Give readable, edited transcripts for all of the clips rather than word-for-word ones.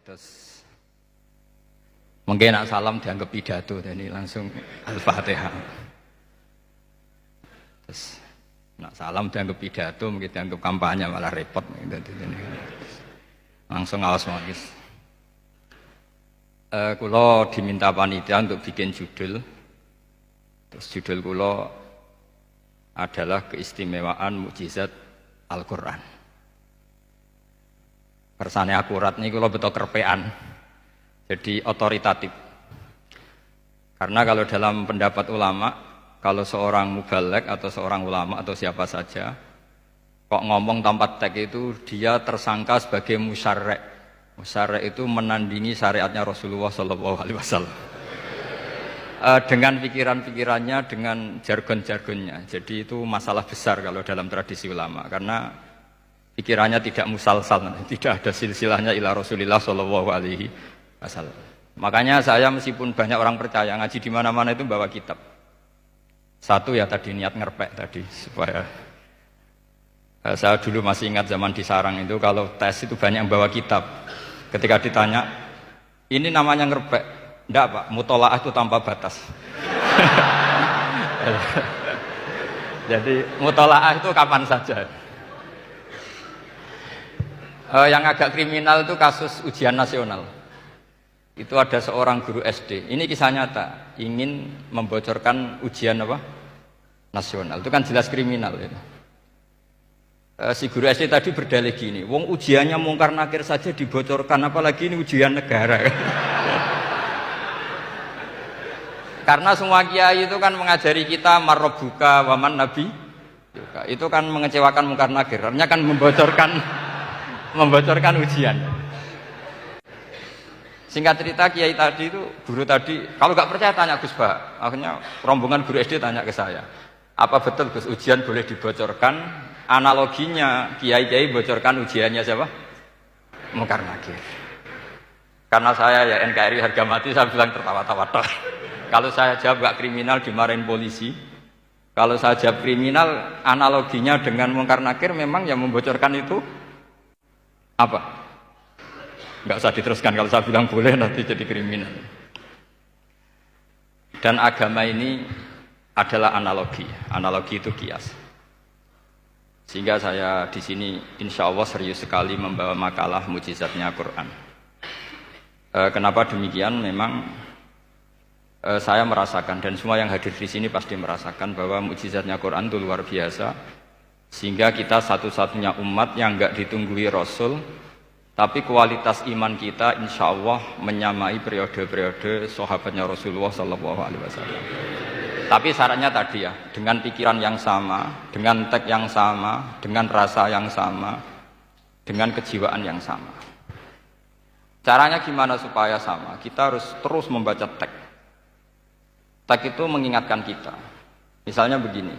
Terus mungkin nak salam dianggap pidato, jadi langsung Al-Fatihah. Terus nak salam dianggap pidato, mungkin dianggap kampanye malah repot. Langsung awas magis. Kulo diminta panitia untuk bikin judul. Terus judul kulo adalah keistimewaan mukjizat Al-Quran. Kersane akurat nih kulo betul kerpean. Jadi otoritatif. Karena kalau dalam pendapat ulama, kalau seorang mubalek atau seorang ulama atau siapa saja kok ngomong tanpa teks itu dia tersangka sebagai musyarek. Musyarek itu menandingi syariatnya Rasulullah SAW. Dengan pikiran-pikirannya, dengan jargon-jargonnya. Jadi itu masalah besar kalau dalam tradisi ulama, karena pikirannya tidak musalsal, tidak ada silsilahnya ila Rasulillah SAW. Makanya saya meskipun banyak orang percaya ngaji di mana-mana itu bawa kitab. Satu ya tadi niat ngerpek tadi supaya saya dulu masih ingat zaman di sarang itu kalau tes itu banyak yang bawa kitab. Ketika ditanya ini namanya ngerpek, enggak Pak, mutolaah itu tanpa batas. Jadi mutolaah itu kapan saja. Yang agak kriminal itu kasus ujian nasional. Itu ada seorang guru SD. Ini kisah nyata, ingin membocorkan ujian apa? Nasional. Itu kan jelas kriminal ya. Si guru SD tadi berdalih gini, wong ujiannya mungkar nakir saja dibocorkan, apalagi ini ujian negara. Karena semua kiai itu kan mengajari kita marrobuka waman nabi. Itu kan mengecewakan mungkar nakir. Artinya kan membocorkan ujian. Singkat cerita kiai tadi itu, guru tadi, kalau nggak percaya tanya Gus Bah. Akhirnya rombongan guru SD tanya ke saya, apa betul Gus ujian boleh dibocorkan? Analoginya kiai-kiai bocorkan ujiannya siapa? Mungkar nakir. Karena saya ya NKRI harga mati, saya bilang tertawa-tawa. Kalau saya jawab nggak kriminal dimarahin polisi. Kalau saya jawab kriminal, analoginya dengan mungkar nakir memang yang membocorkan itu apa? Nggak usah diteruskan, kalau saya bilang boleh nanti jadi kriminal. Dan agama ini adalah analogi itu kias. Sehingga saya di sini insya Allah serius sekali membawa makalah mukjizatnya Quran. Kenapa demikian? Memang saya merasakan dan semua yang hadir di sini pasti merasakan bahwa mukjizatnya Quran itu luar biasa. Sehingga kita satu-satunya umat yang nggak ditunggui Rasul. Tapi kualitas iman kita insya Allah menyamai periode-periode sahabatnya Rasulullah SAW. Tapi syaratnya tadi ya, dengan pikiran yang sama, dengan teks yang sama, dengan rasa yang sama, dengan kejiwaan yang sama. Caranya gimana supaya sama? Kita harus terus membaca teks. Teks itu mengingatkan kita. Misalnya begini,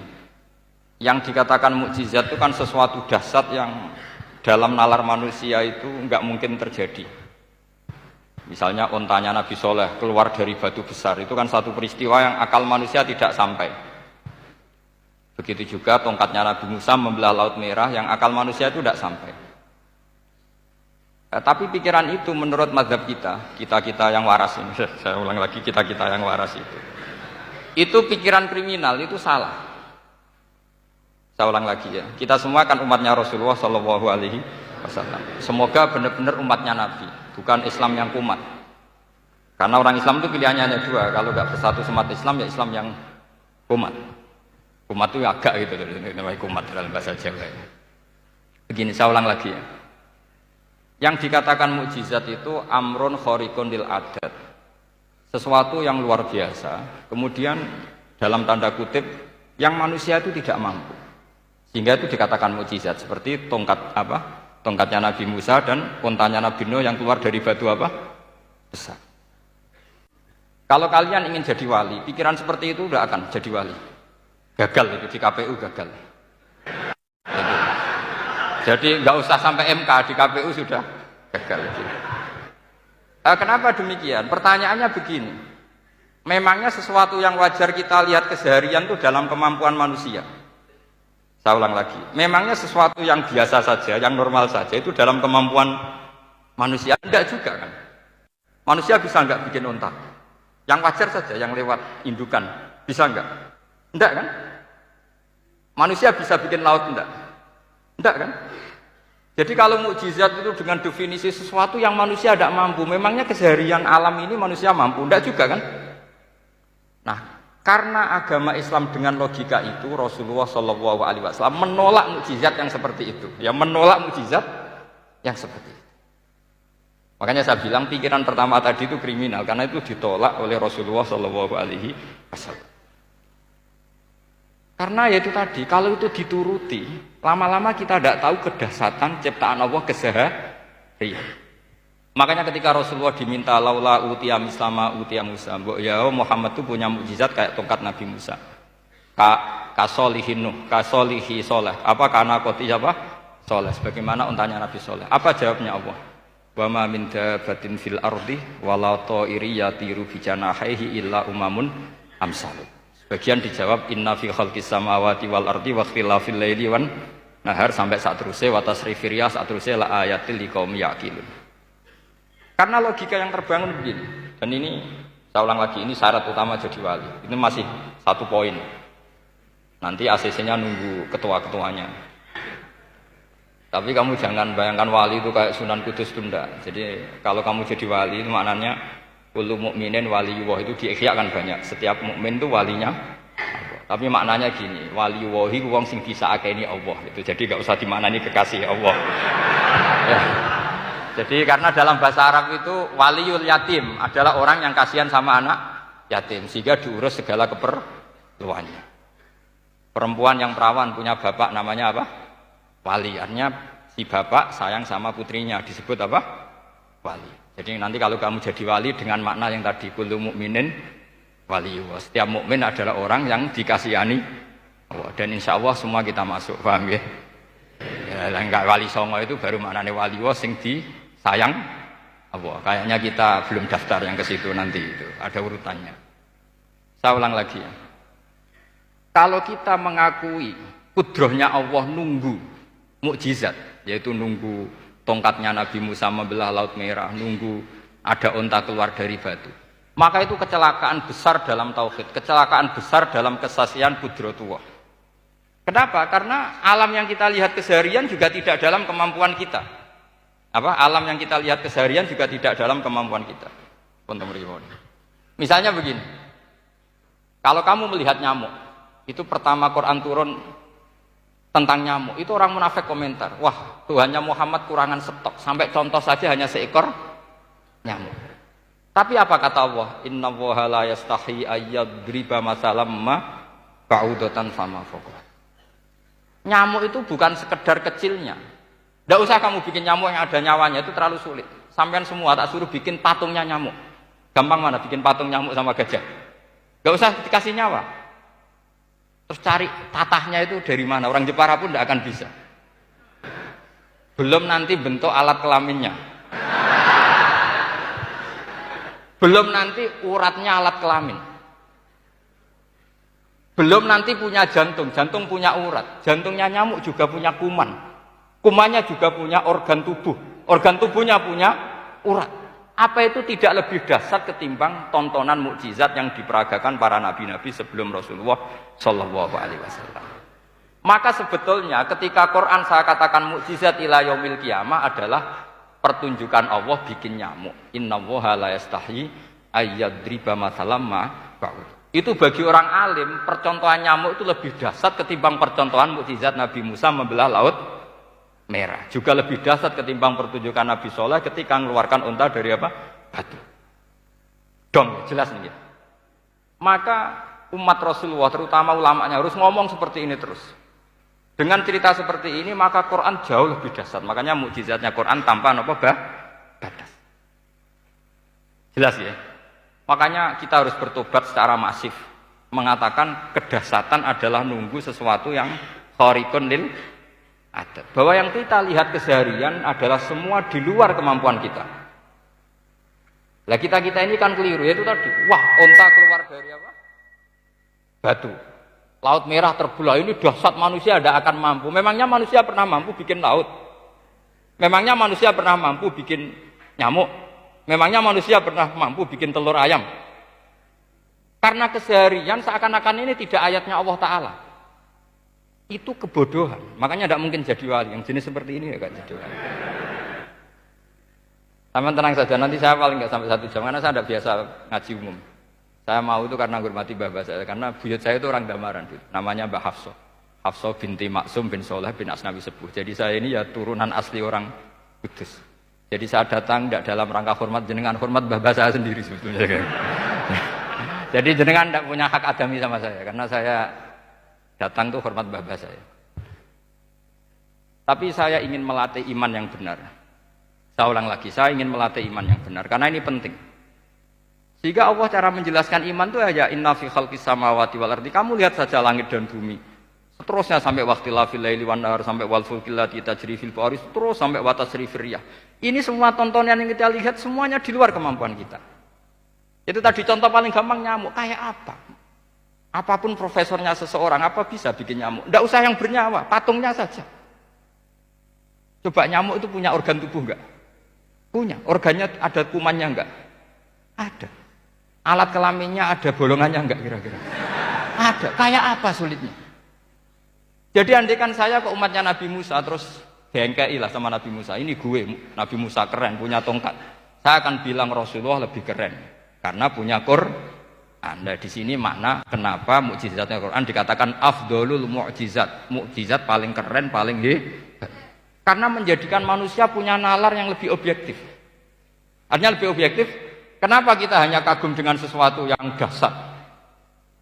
yang dikatakan mukjizat itu kan sesuatu dahsyat yang dalam nalar manusia itu enggak mungkin terjadi. Misalnya ontanya Nabi Soleh keluar dari batu besar, itu kan satu peristiwa yang akal manusia tidak sampai. Begitu juga tongkatnya Nabi Musa membelah Laut Merah, yang akal manusia itu tidak sampai. Tapi pikiran itu menurut mazhab kita yang waras ini, saya ulang lagi, kita yang waras itu pikiran kriminal, itu salah. Saya ulang lagi ya, kita semua kan umatnya Rasulullah SAW. Semoga benar-benar umatnya Nabi, bukan Islam yang kumat. Karena orang Islam itu pilihannya hanya dua, kalau nggak bersatu semat Islam ya Islam yang kumat. Kumat itu agak gitu, namanya kumat dalam bahasa Jawa. Begini, saya ulang lagi ya. Yang dikatakan mukjizat itu amrun khariqun lil adat, sesuatu yang luar biasa. Kemudian dalam tanda kutip yang manusia itu tidak mampu. Sehingga itu dikatakan mukjizat, seperti tongkatnya Nabi Musa dan untanya Nabi Nuh yang keluar dari batu besar. Kalau kalian ingin jadi wali, pikiran seperti itu udah akan jadi wali. Gagal itu di KPU gagal. Jadi nggak usah sampai MK, di KPU sudah gagal. Kenapa demikian? Pertanyaannya begini. Memangnya sesuatu yang wajar kita lihat keseharian itu dalam kemampuan manusia? Saya ulang lagi, memangnya sesuatu yang biasa saja, yang normal saja itu dalam kemampuan Manusia enggak juga kan? Manusia bisa enggak bikin unta? Yang wajar saja, yang lewat indukan. Bisa enggak? Enggak kan? Manusia bisa bikin laut enggak? Enggak kan? Jadi kalau mukjizat itu dengan definisi sesuatu yang manusia tidak mampu, memangnya keseharian alam ini manusia mampu? Enggak juga kan? Nah, karena agama Islam dengan logika itu, Rasulullah Shallallahu Alaihi Wasallam menolak mukjizat yang seperti itu. Ya, menolak mukjizat yang seperti itu. Makanya saya bilang pikiran pertama tadi itu kriminal, karena itu ditolak oleh Rasulullah Shallallahu Alaihi Wasallam. Karena ya itu tadi, kalau itu dituruti, lama-lama kita tidak tahu kedahsyatan ciptaan Allah keseharian. Makanya ketika Rasulullah diminta laula utiya mislama utiya Musa, ya Muhammad itu punya mukjizat kayak tongkat Nabi Musa. Kasolihin Nuh, kasolihi Soleh. Apa karena koti apa? Soleh. Sebagaimana untanya Nabi Soleh. Apa jawabnya Allah? Wa ma min dabatin fil ardi wala ta'iri yatiru bi janahihi illa umamun amsalukum. Bagian dijawab inna fi khalqis samawati wal ardi wa ikhtilafil laili wan nahar sampai saat terusnya wa tasrifir riyah saat terusnya la ayatil liqaumi yaqilun. Karena logika yang terbangun begini. Dan ini saya ulang lagi, ini syarat utama jadi wali. Ini masih satu poin. Nanti ACC-nya nunggu ketua-ketuanya. Tapi kamu jangan bayangkan wali itu kayak Sunan Kudus tunda. Jadi kalau kamu jadi wali itu maknanya kullu mukminin waliyullah itu diikhyakan banyak. Setiap mukmin itu walinya Allah. Tapi maknanya gini, waliyullah itu wong sing disakeni Allah itu. Jadi enggak usah dimaknani kekasih Allah. Ya. Jadi karena dalam bahasa Arab itu waliyul yatim adalah orang yang kasihan sama anak yatim sehingga diurus segala keperluannya. Perempuan yang perawan punya bapak namanya apa? Wali. Artinya si bapak sayang sama putrinya disebut apa? Wali. Jadi nanti kalau kamu jadi wali dengan makna yang tadi kullu mukminin waliyullah. Setiap mukmin adalah orang yang dikasihani Allah. Dan insya Allah semua kita masuk, paham ya? Ya enggak wali songo itu baru maknanya waliyullah sing disayang Allah. Kayaknya kita belum daftar yang ke situ nanti itu. Ada urutannya. Saya ulang lagi ya. Kalau kita mengakui kudrohnya Allah nunggu mukjizat, yaitu nunggu tongkatnya Nabi Musa membelah Laut Merah, nunggu ada unta keluar dari batu. Maka itu kecelakaan besar dalam tauhid, kecelakaan besar dalam kesaksian kudratullah. Kenapa? Karena alam yang kita lihat keseharian juga tidak dalam kemampuan kita. Alam yang kita lihat keseharian juga tidak dalam kemampuan kita. Misalnya begini, kalau kamu melihat nyamuk, itu pertama Quran turun tentang nyamuk, itu orang munafik komentar, wah Tuhannya Muhammad kurangan stok, sampai contoh saja hanya seekor nyamuk. Tapi apa kata Allah? Inna Allaha la yastahi ayyadriba masalam ma ba'udatan fama fawqa. Nyamuk itu bukan sekedar kecilnya. Tidak usah kamu bikin nyamuk yang ada nyawanya, itu terlalu sulit. Sampean semua tak suruh bikin patungnya nyamuk. Gampang mana bikin patung nyamuk sama gajah? Tidak usah dikasih nyawa. Terus cari tatahnya itu dari mana? Orang Jepara pun tidak akan bisa. Belum nanti bentuk alat kelaminnya. Belum nanti uratnya alat kelamin. Belum nanti punya jantung, jantung punya urat. Jantungnya nyamuk juga punya kuman. Kumannya juga punya organ tubuh. Organ tubuhnya punya urat. Apa itu tidak lebih dahsyat ketimbang tontonan mukjizat yang diperagakan para nabi-nabi sebelum Rasulullah Shallallahu Alaihi Wasallam? Maka sebetulnya ketika Quran saya katakan mukjizat ila yaumil qiyamah adalah pertunjukan Allah bikin nyamuk. Innallaha la yastahi ayyadriba mathalam ma ba'ud. Itu bagi orang alim percontohan nyamuk itu lebih dahsyat ketimbang percontohan mukjizat Nabi Musa membelah Laut Merah. Juga lebih dahsyat ketimbang pertunjukan Nabi Soleh ketika mengeluarkan unta dari apa? Batu. Dong, jelas nih. Maka umat Rasulullah terutama ulamanya harus ngomong seperti ini terus. Dengan cerita seperti ini maka Quran jauh lebih dahsyat. Makanya mukjizatnya Quran tanpa apa? Batas. Jelas ya. Makanya kita harus bertobat secara masif, mengatakan kedahsyatan adalah nunggu sesuatu yang khariqun lil adat. Bahwa yang kita lihat keseharian adalah semua di luar kemampuan kita. Lah kita ini kan keliru, yaitu tadi, wah onta keluar dari apa? Batu. Laut Merah terbelah, ini dahsyat, manusia tidak akan mampu. Memangnya manusia pernah mampu bikin laut? Memangnya manusia pernah mampu bikin Nyamuk. Memangnya manusia pernah mampu bikin telur ayam? Karena keseharian seakan-akan ini tidak ayatnya Allah Ta'ala. Itu kebodohan. Makanya tidak mungkin jadi wali. Yang jenis seperti ini ya gak jadi wali. Sama tenang saja, nanti saya paling nggak sampai 1 jam karena saya tidak biasa ngaji umum. Saya mau itu karena hormati bapak saya, karena buyut saya itu orang Damaran, namanya Mbak Hafsah. Hafsah binti Maksum bin Soleh bin Asnawi Sepuh. Jadi saya ini ya turunan asli orang Kudus. Jadi saya datang tidak dalam rangka hormat jenengan, hormat bapak saya sendiri sebetulnya. Jadi jenengan tidak punya hak adami sama saya, karena saya datang tuh hormat bapak saya. Tapi saya ingin melatih iman yang benar. Saya ulang lagi, saya ingin melatih iman yang benar karena ini penting. Sehingga Allah cara menjelaskan iman itu ya inna fi khalqis samawati wal ardi. Kamu lihat saja langit dan bumi. Seterusnya sampai waqtilafil laili wan nahar sampai wal fulkil lati tajri fil bahri terus sampai wa tasrifir riyah. Ini semua tontonan yang kita lihat semuanya di luar kemampuan kita. Itu tadi contoh paling gampang nyamuk kayak apa? Apapun profesornya seseorang apa bisa bikin nyamuk? Tidak usah yang bernyawa, patungnya saja. Coba nyamuk itu punya organ tubuh enggak? Punya. Organnya ada kumannya enggak? Ada. Alat kelaminnya ada bolongannya enggak kira-kira? Ada. Kayak apa sulitnya? Jadi andaikan saya ke umatnya Nabi Musa terus bengkei lah sama Nabi Musa. Ini gue, Nabi Musa keren, punya tongkat. Saya akan bilang Rasulullah lebih keren karena punya Quran. Anda di sini makna kenapa mukjizatnya Quran dikatakan afdolul mukjizat. Mukjizat paling keren, paling hebat. Karena menjadikan manusia punya nalar yang lebih objektif. Artinya lebih objektif, kenapa kita hanya kagum dengan sesuatu yang dahsyat?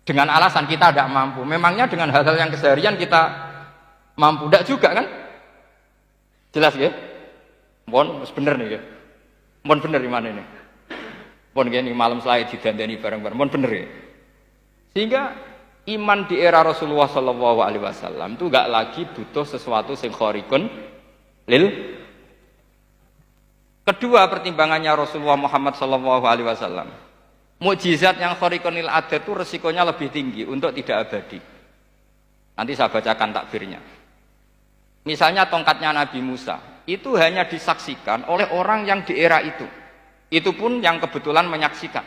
Dengan alasan kita tidak mampu. Memangnya dengan hal-hal yang keseharian kita mampu? Tidak juga kan? Jelas ya? Mohon bener nih ya? Mohon bener di mana ini? Mohon gini malam selai didandani bareng-bareng. Mohon bener ya? Sehingga iman di era Rasulullah SAW itu gak lagi butuh sesuatu yang khariqun lil. Kedua pertimbangannya Rasulullah Muhammad SAW, mukjizat yang khariqun lil adat itu resikonya lebih tinggi untuk tidak abadi. Nanti saya bacakan takbirnya. Misalnya tongkatnya Nabi Musa itu hanya disaksikan oleh orang yang di era itu pun yang kebetulan menyaksikan.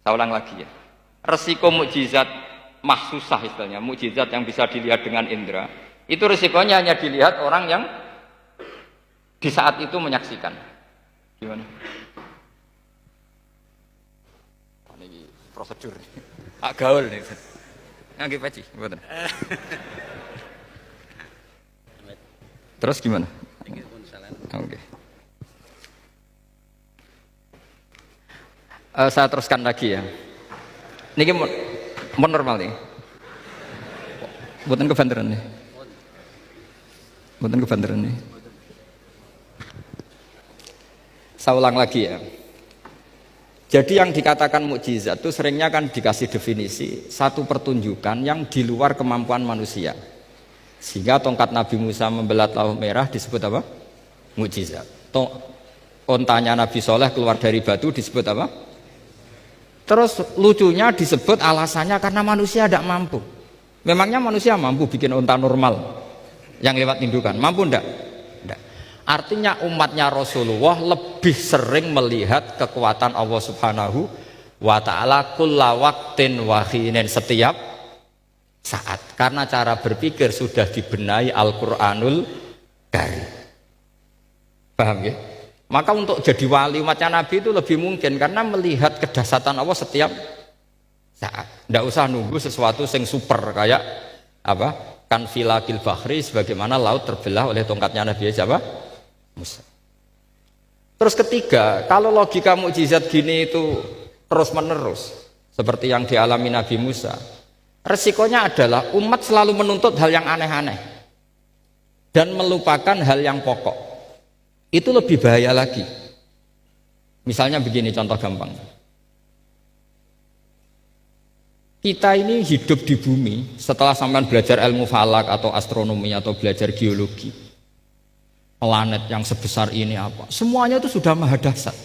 Saya ulang lagi ya, resiko mukjizat mahsusah istilahnya, mukjizat yang bisa dilihat dengan indera itu resikonya hanya dilihat orang yang di saat itu menyaksikan. Gimana? Ini prosedur. Agak gaul nih. Nggih peci, mboten. Terus gimana? Oke. Saya teruskan lagi ya. Niki mau normal nih. Mboten kebanteran nih. Mboten kebanteran nih. Saya ulang lagi ya. Jadi yang dikatakan mukjizat itu seringnya kan dikasih definisi satu pertunjukan yang di luar kemampuan manusia. Sehingga tongkat Nabi Musa membelah Laut Merah disebut apa? Mukjizat. Ontanya Nabi Soleh keluar dari batu disebut apa? Terus lucunya disebut alasannya karena manusia tidak mampu. Memangnya manusia mampu bikin onta normal yang lewat indukan? Mampu enggak? Artinya umatnya Rasulullah lebih sering melihat kekuatan Allah Subhanahu wa ta'ala kulla waqtin wa hinin, setiap saat, karena cara berpikir sudah dibenahi Al-Qur'anul Karim. Paham ya? Maka untuk jadi wali umatnya Nabi itu lebih mungkin karena melihat kedahsyatan Allah setiap saat. Tidak usah nunggu sesuatu yang super kayak apa? Kan filakil bahri, sebagaimana laut terbelah oleh tongkatnya Nabi siapa? Musa. Terus ketiga, kalau logika mukjizat gini itu terus menerus seperti yang dialami Nabi Musa, resikonya adalah umat selalu menuntut hal yang aneh-aneh dan melupakan hal yang pokok. Itu lebih bahaya lagi. Misalnya begini contoh gampang, kita ini hidup di bumi setelah sampean belajar ilmu falak atau astronomi atau belajar geologi, planet yang sebesar ini apa, semuanya itu sudah maha dahsyat.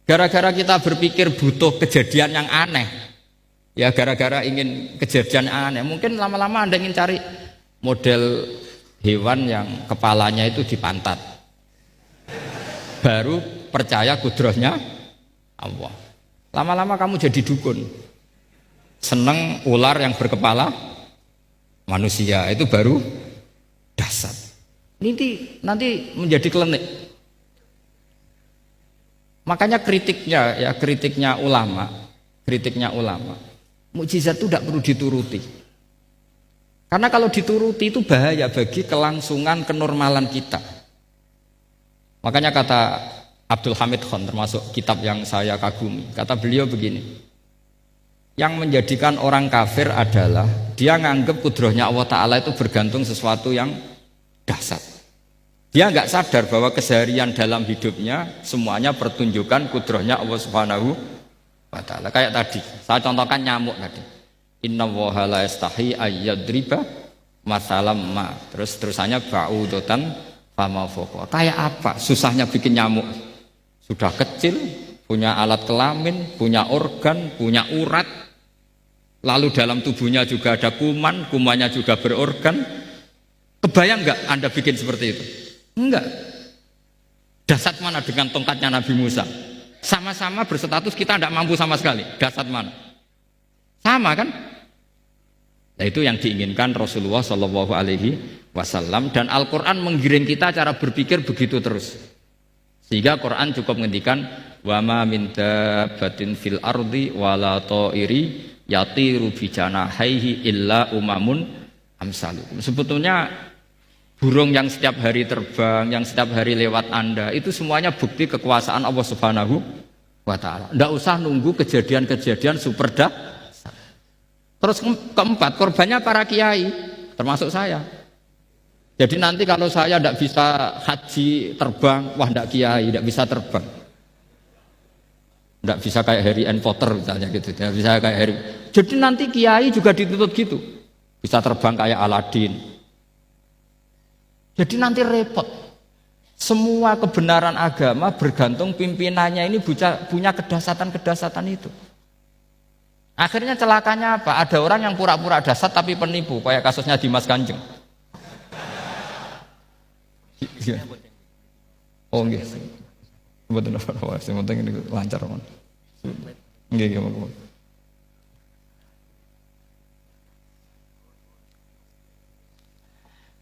Gara-gara kita berpikir butuh kejadian yang aneh, ya gara-gara ingin kejadian yang aneh, mungkin lama-lama Anda ingin cari model hewan yang kepalanya itu di pantat. baru percaya kudrohnya Allah. Lama-lama kamu jadi dukun, seneng ular yang berkepala manusia, itu baru dasar. Nanti menjadi klinik. Makanya kritiknya ulama, mukjizat itu tidak perlu dituruti. Karena kalau dituruti itu bahaya bagi kelangsungan kenormalan kita. Makanya kata Abdul Hamid Khan, termasuk kitab yang saya kagumi, kata beliau begini, yang menjadikan orang kafir adalah dia nganggep kudrohnya Allah Ta'ala itu bergantung sesuatu yang dasar. Dia nggak sadar bahwa keseharian dalam hidupnya semuanya pertunjukan kudrohnya Allah Subhanahu wa Ta'ala. Kayak tadi, saya contohkan nyamuk tadi. Inna woha la yastahi ayyadriba masalam ma. Terusannya ba'udotan fama foko. Kayak apa susahnya bikin nyamuk? Sudah kecil, punya alat kelamin, punya organ, punya urat. Lalu dalam tubuhnya juga ada kuman, kumannya juga berorgan. Kebayang nggak Anda bikin seperti itu? Enggak. Dasar mana dengan tongkatnya Nabi Musa? Sama-sama berstatus kita tidak mampu sama sekali. Dasar mana? Sama kan? Nah, itu yang diinginkan Rasulullah Shallallahu Alaihi Wasallam, dan Al-Quran menggiring kita cara berpikir begitu terus. Sehingga Quran cukup menghentikan wa ma min dabbatin fil ardi wala ta'iri yatiru bi janahaihi illa umamun amsalukum. Sebetulnya burung yang setiap hari terbang, yang setiap hari lewat Anda, itu semuanya bukti kekuasaan Allah Subhanahu wa Ta'ala. Tidak usah nunggu kejadian-kejadian super dahsyat. Terus keempat, korbannya para kiai, termasuk saya. Jadi nanti kalau saya tidak bisa haji terbang, wah tidak kiai, tidak bisa terbang. Tidak bisa kayak Harry N. Potter misalnya gitu, tidak bisa kayak Harry. Jadi nanti kiai juga dituntut gitu, bisa terbang kayak Aladin. Jadi nanti repot. Semua kebenaran agama bergantung pimpinannya ini punya kedasatan itu. Akhirnya celakanya apa? Ada orang yang pura-pura dasar tapi penipu, kayak kasusnya Dimas Kanjeng. Oh nggih. Mboten apa-apa, sing penting ini lancar mon. Nggih, nggih.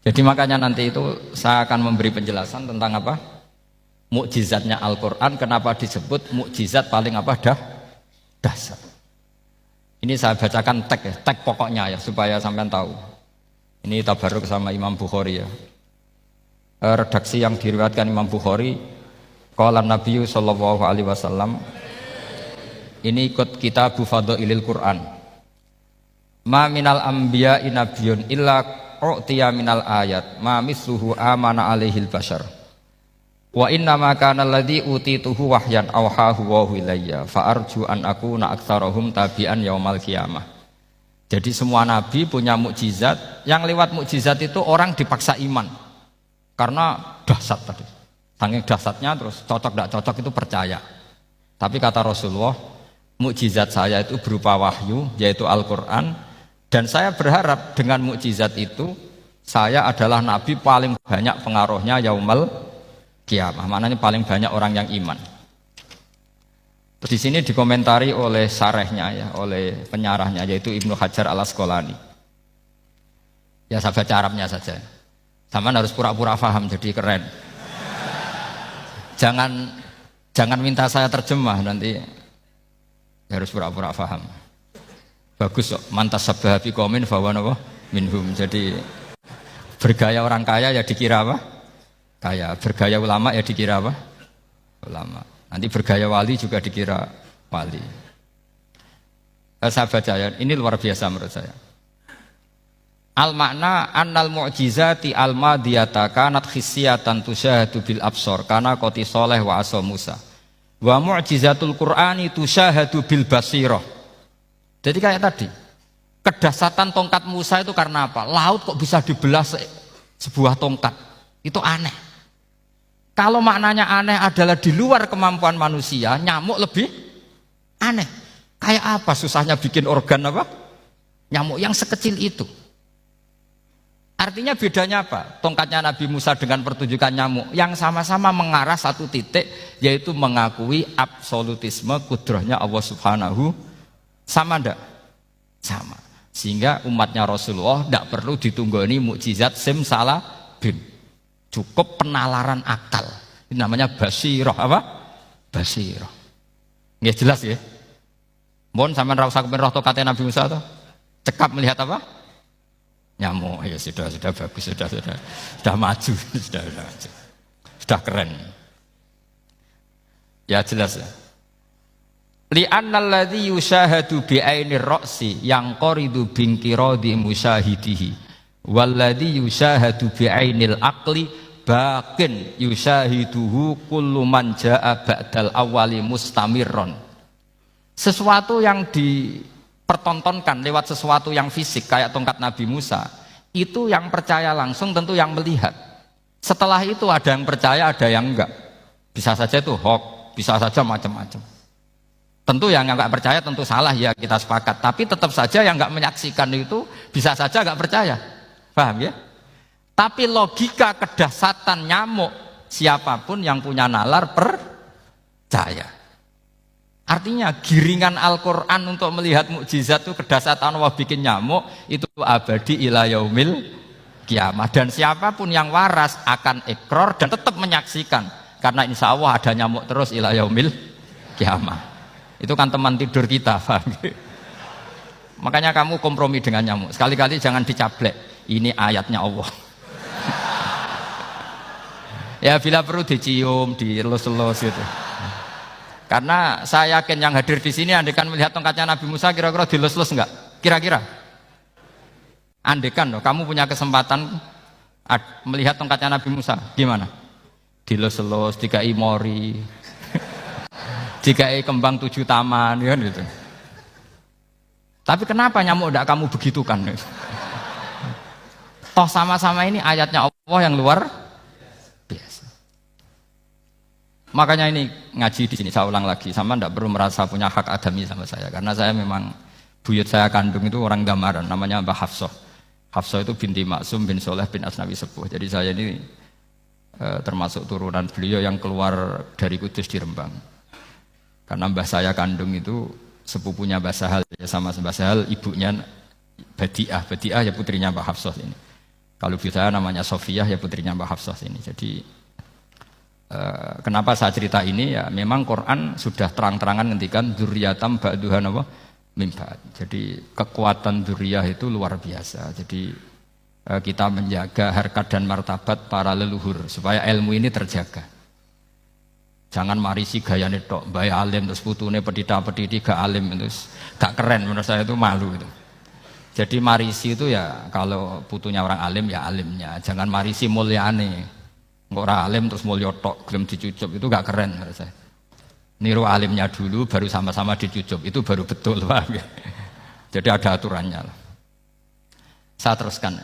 Jadi makanya nanti itu saya akan memberi penjelasan tentang apa? Mukjizatnya Al-Qur'an, kenapa disebut mukjizat paling dasar. Ini saya bacakan tag pokoknya ya supaya sampean tahu. Ini tabaruk sama Imam Bukhari ya. Redaksi yang diriwayatkan Imam Bukhari, qala Nabi sallallahu alaihi wasallam, ini ikut kitab Fadhailil Quran. Ma minal anbiya'i nabiyyun illa u'tiya minal ayat ma misluhu amana alaihil bashar. Wa inna ma kana alladhi utituhu wahyan awhahu wa ilayya fa arju an akuna aktsarahum tabi'an yaumal qiyamah. Jadi semua nabi punya mukjizat, yang lewat mukjizat itu orang dipaksa iman. Karena dahsyat tadi. Saking dahsyatnya terus cocok tidak cocok itu percaya. Tapi kata Rasulullah, mukjizat saya itu berupa wahyu, yaitu Al-Qur'an, dan saya berharap dengan mukjizat itu saya adalah nabi paling banyak pengaruhnya yaumal kiamah, maknanya paling banyak orang yang iman. Terus di sini dikomentari oleh sarehnya ya, oleh penyarahnya yaitu Ibnu Hajar Al-Asqalani. Ya saya baca Arabnya saja. Sama harus pura-pura paham jadi keren. Jangan minta saya terjemah nanti harus pura-pura paham. Bagus kok, mantas sabah bi qaumin fa wa minhum. Jadi bergaya orang kaya ya dikira apa? Kaya, bergaya ulama ya dikira apa? Ulama. Nanti bergaya wali juga dikira wali. Saya baca ya, ini luar biasa menurut saya. Al makna annal mu'jizati al madiyata kanat khissiyatan tusyahadu bil absor kana qoti soleh wa asa Musa. Wa mu'jizatul Qur'ani tusyahadu bil basirah. Jadi kayak tadi, kedasatan tongkat Musa itu karena apa? Laut kok bisa dibelah sebuah tongkat? Itu aneh. Kalau maknanya aneh adalah di luar kemampuan manusia, nyamuk lebih aneh. Kayak apa susahnya bikin organ apa? Nyamuk yang sekecil itu. Artinya bedanya apa? Tongkatnya Nabi Musa dengan pertunjukan nyamuk yang sama-sama mengarah satu titik, yaitu mengakui absolutisme kudrahnya Allah Subhanahu. Sama ndak? Sama. Sehingga umatnya Rasulullah tidak perlu ditunggoni mukjizat simsalabim. Cukup penalaran akal. Ini namanya basirah apa? Basirah. Nggih jelas ya? Mohon sampean ra usah kepen roh tongkatnya Nabi Musa to. Cekap melihat apa? Nyamuk. Ya sudah bagus, sudah maju, sudah keren. Ya jelas ya. Li'annal ladzi yushahadu bi ainir ra'si yang qaridu binqiradi musyahidihi walladzi yushahadu bi ainil aqli baqin yushahiduhu kullu man jaa ba'dal awali mustamirron. Sesuatu yang dipertontonkan lewat sesuatu yang fisik kayak tongkat Nabi Musa, itu yang percaya langsung tentu yang melihat. Setelah itu ada yang percaya, ada yang enggak. Bisa saja itu hoax, bisa saja macam-macam. Tentu yang enggak percaya tentu salah, ya kita sepakat. Tapi tetap saja yang enggak menyaksikan itu bisa saja enggak percaya. Paham ya? Tapi logika kedahsyatan nyamuk, siapapun yang punya nalar percaya. Artinya giringan Al-Quran untuk melihat mukjizat itu kedahsyatan Allah bikin nyamuk itu abadi ila yaumil kiamah. Dan siapapun yang waras akan ikrar dan tetap menyaksikan. Karena insya Allah ada nyamuk terus ila yaumil kiamah. Itu kan teman tidur kita. Makanya kamu kompromi dengan nyamuk. Sekali-kali jangan dicablek. Ini ayatnya Allah. Ya bila perlu dicium, dilus-lus gitu. Karena saya yakin yang hadir di sini andekan melihat tongkatnya Nabi Musa kira-kira dilus-lus enggak? Kira-kira? Andekan loh, kamu punya kesempatan melihat tongkatnya Nabi Musa, gimana? Dilus-lus, dikai mori, dikai kembang 7 taman, kan gitu. Tapi kenapa nyamuk enggak kamu begitukan? Toh sama-sama ini ayatnya Allah yang luar biasa. Makanya ini ngaji di sini saya ulang lagi, sama ndak perlu merasa punya hak adami sama saya, karena saya memang buyut saya kandung itu orang Gamaran, namanya Mbah Hafsah. Hafsah itu binti Maksum bin Soleh bin Asnawi Sepuh. Jadi saya ini termasuk turunan beliau yang keluar dari Kudus di Rembang. Karena mbah saya kandung itu sepupunya Mbah Sahal, ya sama Mbah Sahal, ibunya Badiah. Badiah ya putrinya Mbah Hafsah ini. Kalau ibu saya namanya Sofiyah, ya putrinya Mbah Hafsah ini. Jadi kenapa saya cerita ini, ya memang Quran sudah terang-terangan ngendikan dzurriyatam ba'duhan apa mimbat. Jadi kekuatan dzurriyah itu luar biasa. Jadi kita menjaga harkat dan martabat para leluhur supaya ilmu ini terjaga. Jangan marisi gayane tok, bae alim terus putune pedita-pediti gak alim terus gak keren, menurut saya itu malu itu. Jadi marisi itu ya kalau putunya orang alim ya alimnya, jangan marisi mulyane. Nggak orang alim terus mulya tok gelem dicucup, itu gak keren menurut saya. Niru alimnya dulu baru sama-sama dicucup, itu baru betul, Pak. Jadi ada aturannya. Saya teruskan.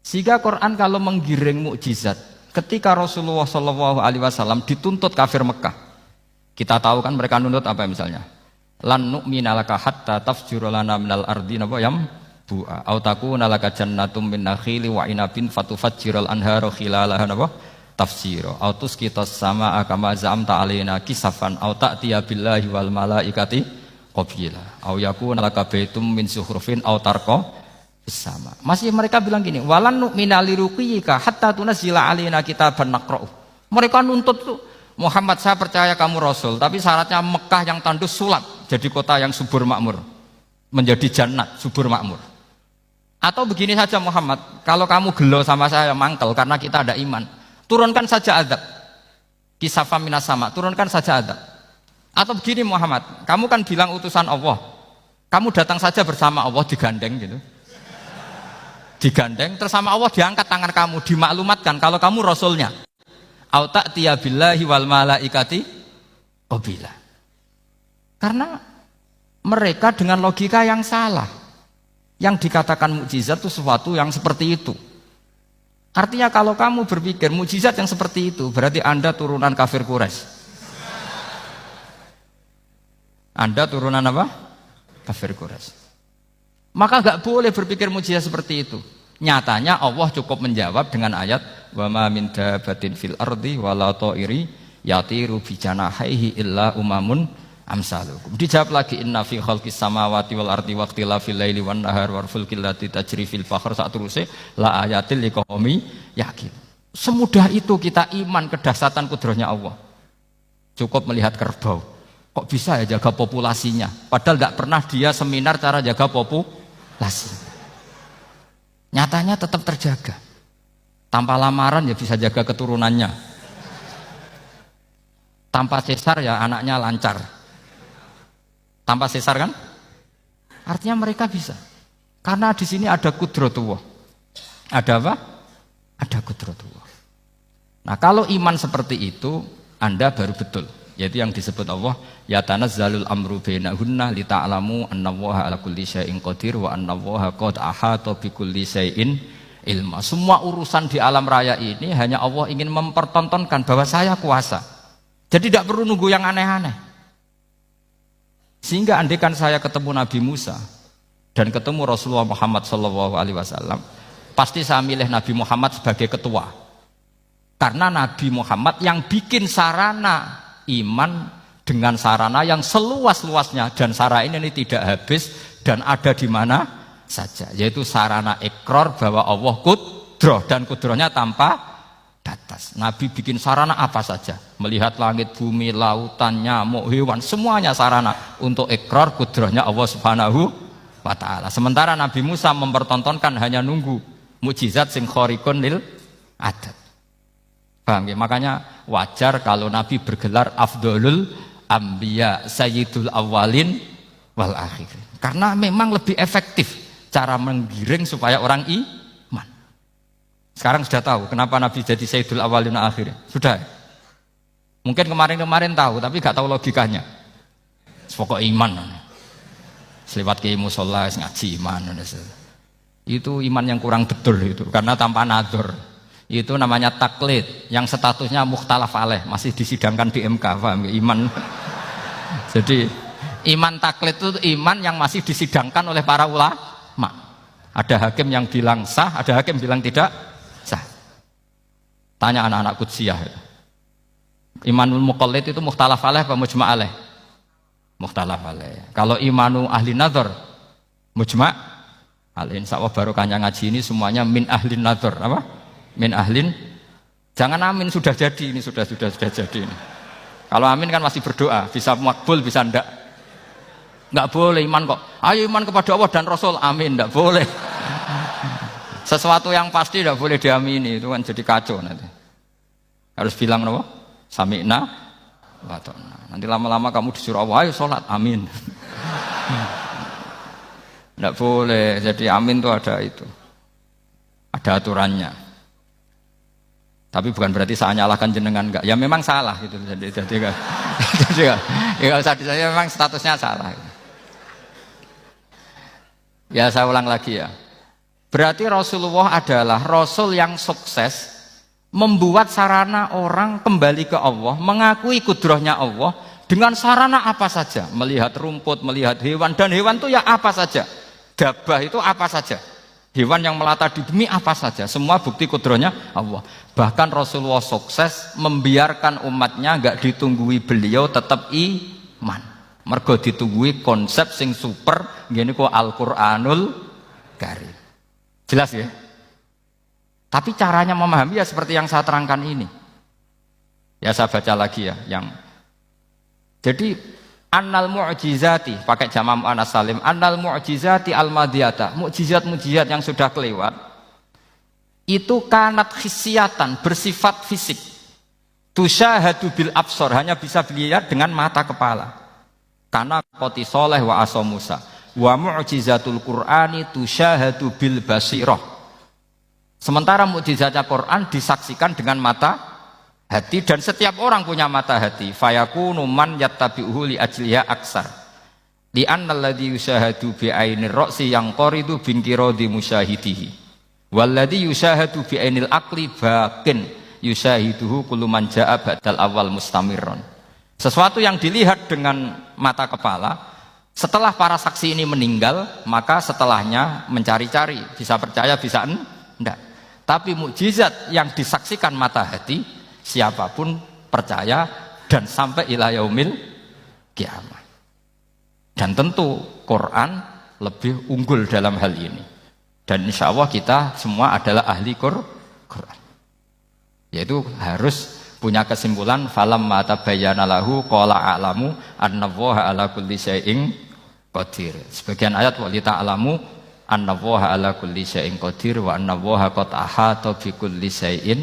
Sehingga Quran kalau menggiring mukjizat, ketika Rasulullah SAW dituntut kafir Mekah, kita tahu kan mereka nuntut apa misalnya? Lan nu'mina laka hatta tafjura lana minal ardi napa yam bu'a au takuna laka jannatum min nakhili wa inabin fatufajjiral anharu khilalaha napa tafsira au tusqitas samaa kama zamta alaina kisafan au ta'tiya billahi wal malaikati qabila au yakuna laka baitum min zuhrufin au tarqa sama. Masih mereka bilang gini, walan nu'mina liruqiyika hatta tunzila alaina kitaban naqra'u. Mereka nuntut tuh, Muhammad saya percaya kamu Rasul, tapi syaratnya Mekah yang tandus sulap jadi kota yang subur makmur, menjadi jannat subur makmur. Atau begini saja Muhammad, kalau kamu gelo sama saya mangkel karena kita ada iman, turunkan saja azab, kisafam minas sama, turunkan saja azab. Atau begini Muhammad, kamu kan bilang utusan Allah, kamu datang saja bersama Allah digandeng gitu, digandeng terus sama Allah diangkat tangan kamu, dimaklumatkan kalau kamu Rasulnya. Au ta'tiya billahi wal malaikati qabila. Karena mereka dengan logika yang salah, yang dikatakan mukjizat itu sesuatu yang seperti itu. Artinya kalau kamu berpikir mukjizat yang seperti itu, berarti Anda turunan kafir Quraisy. Anda turunan apa? Kafir Quraisy. Maka gak boleh berpikir mukjizat seperti itu. Nyatanya Allah cukup menjawab dengan ayat wa ma min dabatin fil ardi wala ta'iri yatiru bi janahihi illa umamun amsalukum. Dijawab lagi inna fi khalqis samawati wal ardi waqtilafil laili wan nahar wal fulkil lati tajri fil bahr sak teruse la ayatil liqaumi yakin. Semudah itu kita iman kedahsyatan kudrahnya Allah. Cukup melihat kerbau. Kok bisa ya jaga populasinya? Padahal tidak pernah dia seminar cara jaga populasi. Nyatanya tetap terjaga. Tanpa lamaran ya bisa jaga keturunannya. Tanpa sesar ya anaknya lancar. Tanpa sesar kan? Artinya mereka bisa. Karena di sini ada kudratullah. Ada apa? Ada kudratullah. Nah, kalau iman seperti itu, Anda baru betul. Yaitu yang disebut Allah ya tanazzalul amru bainahunna lita'lamu annallaha ala kulli syai'in qadir wa annallaha qad ahata bikulli syai'in ilma. Semua urusan di alam raya ini hanya Allah ingin mempertontonkan bahwa saya kuasa. Jadi tidak perlu nunggu yang aneh-aneh. Sehingga andaikan saya ketemu Nabi Musa dan ketemu Rasulullah Muhammad SAW, pasti saya milih Nabi Muhammad sebagai ketua. Karena Nabi Muhammad yang bikin sarana iman dengan sarana yang seluas-luasnya, dan sarana ini tidak habis dan ada di mana saja, yaitu sarana ikrar bahwa Allah kudroh dan kudrohnya tanpa batas. Nabi bikin sarana apa saja, melihat langit, bumi, lautan, nyamuk, hewan, semuanya sarana untuk ikrar kudrohnya Allah Subhanahu wa ta'ala. Sementara Nabi Musa mempertontonkan hanya nunggu mukjizat sing khariqun lil adat. Paham ya? Makanya wajar kalau Nabi bergelar Afdolul Ambiya Sayyidul Awwalin wal Akhirin. Karena memang lebih efektif cara menggiring supaya orang iman. Sekarang sudah tahu kenapa Nabi jadi Sayyidul Awwalin wal Akhirin? Sudah. Mungkin kemarin-kemarin tahu tapi gak tahu logikanya. Pokok iman. Selewat ke musola ngaji iman. Itu iman yang kurang betul itu, karena tanpa nadzor. Itu namanya taklid yang statusnya mukhtalaf alaih, masih disidangkan di MK, paham ya? Iman. Jadi iman taklid itu iman yang masih disidangkan oleh para ulama. Ada hakim yang bilang sah, ada hakim bilang tidak sah. Tanya anak-anak Qudsiyah. Imanul muqallid itu mukhtalaf alaih apa mujma' alaih? Mukhtalaf alaih. Kalau imanu ahli nadzar mujma' alaih. Insyaallah barokahnya ngaji ini semuanya min ahli nadzar, apa? Min ahlin, jangan amin sudah jadi, ini sudah jadi ini. Kalau amin kan masih berdoa, bisa makbul bisa ndak boleh iman kok. Ayo iman kepada Allah dan Rasul, amin, ndak boleh. Sesuatu yang pasti ndak boleh diamini, itu kan jadi kacau nanti. Harus bilang apa? Sami'na wa ta'na. Nanti lama-lama kamu disuruh Allah, ayo sholat, amin. Ndak boleh, jadi amin itu ada itu. Ada aturannya. Tapi bukan berarti saya nyalahkan jenengan, enggak. Ya memang salah gitu. Jadi enggak usah disanya, memang statusnya salah. Ya saya ulang lagi ya. Berarti Rasulullah adalah Rasul yang sukses membuat sarana orang kembali ke Allah, mengakui kudrohnya Allah dengan sarana apa saja. Melihat rumput, melihat hewan, dan hewan itu ya apa saja. Dabah itu apa saja. Hewan yang melata di bumi apa saja, semua bukti kudrohnya Allah. Bahkan Rasulullah sukses membiarkan umatnya enggak ditunggui beliau tetap iman. Mergo ditunggui konsep sing super, ngene kok Al-Qur'anul Karim. Jelas ya? Tapi caranya memahami ya seperti yang saya terangkan ini. Ya saya baca lagi ya, yang jadi annal mu'jizati, pakai jama' mu'annas salim, annal mu'jizati al-madiyata, mukjizat-mukjizat yang sudah kelewat itu kanat khisyatan, bersifat fisik, tusyahadu bil absor, hanya bisa dilihat dengan mata kepala, karena qoti soleh wa aso Musa, wa mu'jizatul Qur'ani tusyahadu bil basirah. Sementara mukjizatnya Quran disaksikan dengan mata hati, dan setiap orang punya mata hati. Fayakunu man yattabi'uhu li ajliha aksar. Li annal ladzi yusyahadu bi ainir ra'si yang qaridu bin qiradi musyahidihi. Walladzi yusyahadu bi ainil aqli baqin yusyahiduhu kullu man jaa ba'dal awal mustamirron. Sesuatu yang dilihat dengan mata kepala Setelah para saksi ini meninggal, maka setelahnya mencari-cari, bisa percaya, bisa enggak. Tapi mukjizat yang disaksikan mata hati, siapapun percaya dan sampai ila yaumil kiamat. Dan tentu Quran lebih unggul dalam hal ini. Dan insya Allah kita semua adalah ahli Quran. Yaitu harus punya kesimpulan falamma tabayyana lahu qala a'lamu annallaha ala kulli syai'in qadir. Sebagian ayat wa li ta'lamu annallaha ala kulli syai'in qadir wa annallaha qad ahata bi kulli syai'in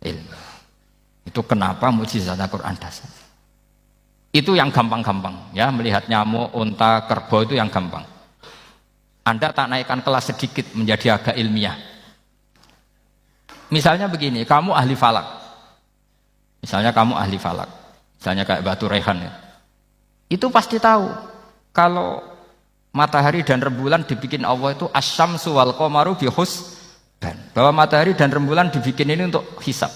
ilma. Itu kenapa mukjizat Al-Qur'an dasar. Itu yang gampang-gampang ya, melihat nyamuk, unta, kerbau itu yang gampang. Anda tak naikkan kelas sedikit menjadi agak ilmiah. Misalnya begini, kamu ahli falak. Misalnya kayak Batu Rehan ya. Itu pasti tahu kalau matahari dan rembulan dibikin Allah itu asyamsu wal qamaru bi husban. Bahwa matahari dan rembulan dibikin ini untuk hisab.